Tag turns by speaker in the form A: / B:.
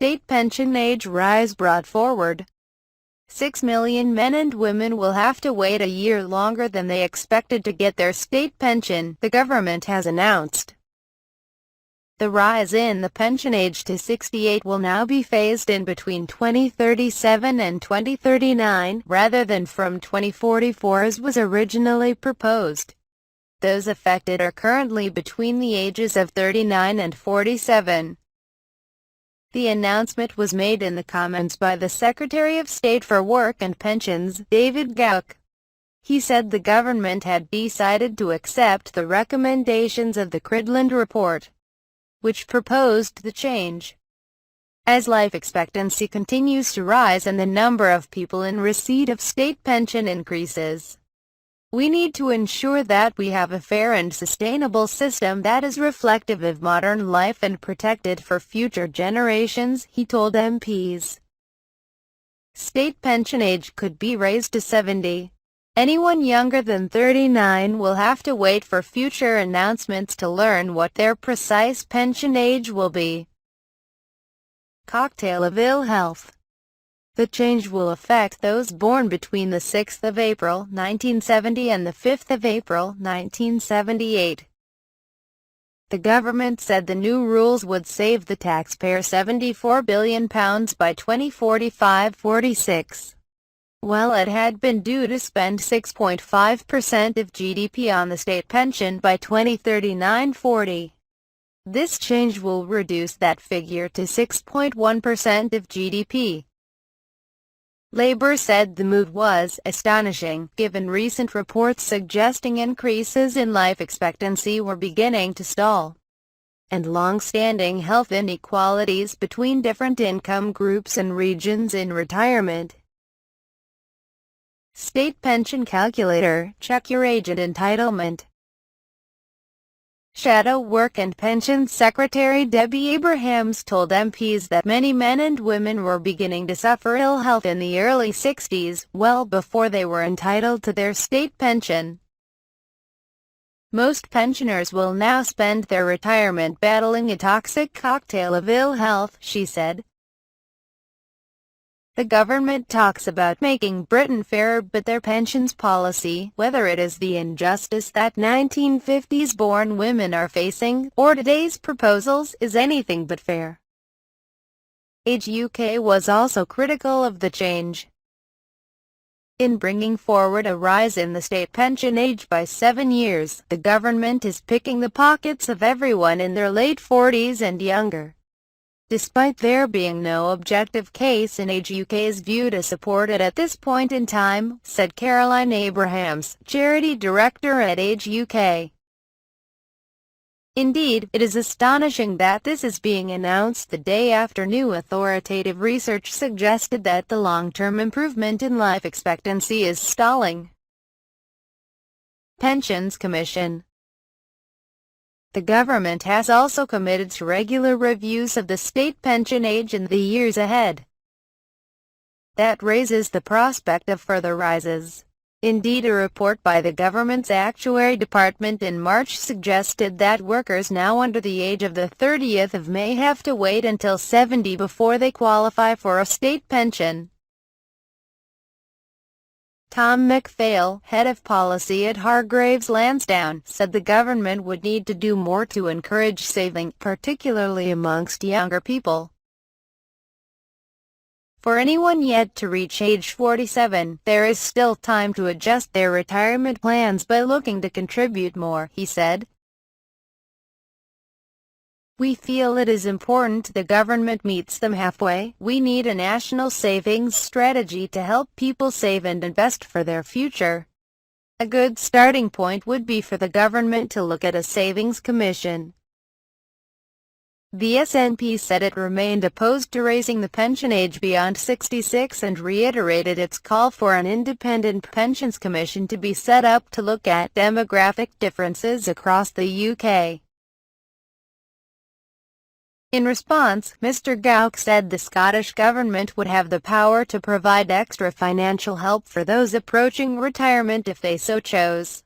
A: state pension age rise brought forward. 6 million men and women will have to wait a year longer than they expected to get their state pension, the government has announced. The rise in the pension age to 68 will now be phased in between 2037 and 2039, rather than from 2044 as was originally proposed. Those affected are currently between the ages of 39 and 47. The announcement was made in the comments by the Secretary of State for Work and Pensions, David Gauck. He said the government had decided to accept the recommendations of the Cridland Report, which proposed the change. As life expectancy continues to rise and the number of people in receipt of state pension increases, we need to ensure that we have a fair and sustainable system that is reflective of modern life and protected for future generations, he told MPs. State pension age could be raised to 70. Anyone younger than 39 will have to wait for future announcements to learn what their precise pension age will be. Cocktail of ill health. The change will affect those born between the 6th of April, 1970 and the 5th of April, 1978. The government said the new rules would save the taxpayer £74 billion by 2045-46. While it had been due to spend 6.5% of GDP on the state pension by 2039-40. This change will reduce that figure to 6.1% of GDP. Labour said the move was astonishing, given recent reports suggesting increases in life expectancy were beginning to stall, and long-standing health inequalities between different income groups and regions in retirement. State pension calculator, check your age and entitlement. Shadow Work and Pensions Secretary Debbie Abrahams told MPs that many men and women were beginning to suffer ill health in the early 60s, well before they were entitled to their state pension. Most pensioners will now spend their retirement battling a toxic cocktail of ill health, she said. The government talks about making Britain fairer, but their pensions policy, whether it is the injustice that 1950s-born women are facing, or today's proposals, is anything but fair. Age UK was also critical of the change. In bringing forward a rise in the state pension age by 7 years, the government is picking the pockets of everyone in their late 40s and younger. Despite there being no objective case in Age UK's view to support it at this point in time, said Caroline Abrahams, charity director at Age UK. Indeed, it is astonishing that this is being announced the day after new authoritative research suggested that the long-term improvement in life expectancy is stalling. Pensions Commission. The government has also committed to regular reviews of the state pension age in the years ahead. That raises the prospect of further rises. Indeed, a report by the government's actuary department in March suggested that workers now under the age of the 30th of May have to wait until 70 before they qualify for a state pension. Tom McPhail, head of policy at Hargreaves Lansdown, said the government would need to do more to encourage saving, particularly amongst younger people. For anyone yet to reach age 47, there is still time to adjust their retirement plans by looking to contribute more, he said. We feel it is important the government meets them halfway. We need a national savings strategy to help people save and invest for their future. A good starting point would be for the government to look at a savings commission. The SNP said it remained opposed to raising the pension age beyond 66 and reiterated its call for an independent pensions commission to be set up to look at demographic differences across the UK. In response, Mr Gauck said the Scottish government would have the power to provide extra financial help for those approaching retirement if they so chose.